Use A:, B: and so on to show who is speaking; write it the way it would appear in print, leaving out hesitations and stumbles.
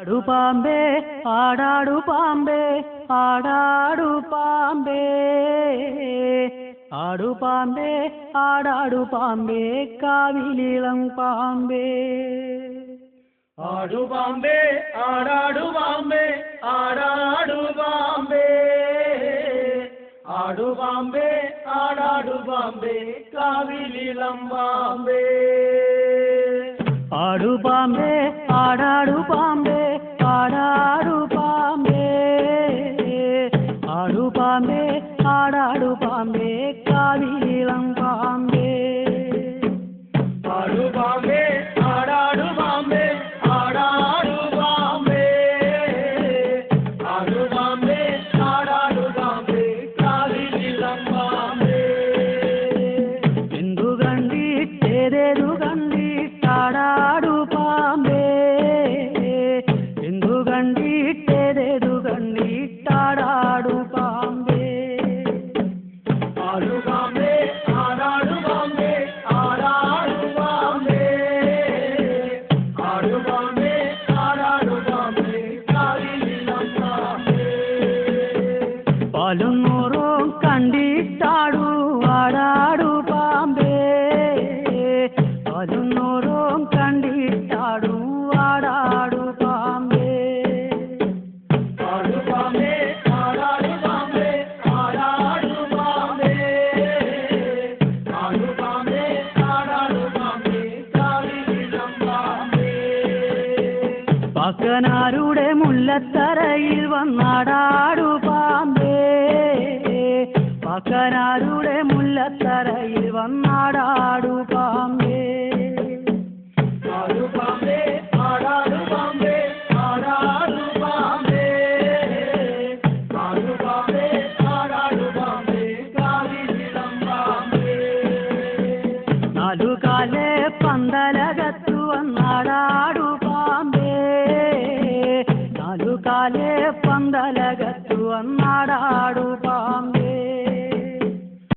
A: ആടാടു പാമ്പേ ആടാടു പാമ്പേ ആടാടു പാമ്പേ ആടു പാമ്പേ ആടാടു പാമ്പേ കാവിലിളം പാമ്പേ
B: ആടു പാമ്പേ ആടാടു പാമ്പേ ആടാടു പാമ്പേ ആടു പാമ്പേ ആടാടു പാമ്പേ കാവിലിളം പാമ്പേ
A: ആടു പാമ്പേ ആടാടു പാമ്പേ ആടാടു പാമ്പേ ആടു പാമ്പേ ആടാടു പാമ്പേ കാവിലിളം പാമ്പേ
B: ആടു പാമ്പേ ആടാടു പാമ്പേ ആടാടു പാമ്പേ ആടു പാമ്പേ ആടാടു പാമ്പേ കാവിലിളം പാമ്പേ
A: എന്തു കണ്ടിട്ടേതേതു കണ്ടിട്ടാടാടു പാമ്പേ എന്തു കണ്ടിട്ടേതേതു കണ്ടിട്ടാടാടു പാമ്പേ
B: ആടു പാമ്പേ ആടാടു പാമ്പേ ആടാടു പാമ്പേ ആടു പാമ്പേ ആടാടു പാമ്പേ കാവിലിളം പാമ്പേ
A: പാലും നൂറും കണ്ടിട്ടാടു ആടാടു പാമ്പേ പാലും നൂറും കണ്ടിട്ടാടു ആടാടു പാമ്പേ
B: ആടു പാമ്പേ ആടാടു പാമ്പേ ആടാടു പാമ്പേ ആടു പാമ്പേ ആടാടു പാമ്പേ കാവിലിളം പാമ്പേ
A: പാക്കനാരുടെ മുല്ലത്തറയിൽ വന്നാടാടു പാമ്പേ പാക്കനാരുടെ മുല്ലത്തറയിൽ വന്നാടാടു പാമ്പേ
B: ആടു പാമ്പേ ആടാടു പാമ്പേ ആടാടു പാമ്പേ ആടു പാമ്പേ ആടാടു പാമ്പേ കാവിലിളം പാമ്പേ
A: നാലുകാലെ പന്തലകത്തു വന്നാടാടു പാമ്പേ നാലുകാലെ പന്തലകത്തു വന്നാടാടു പാമ്പേ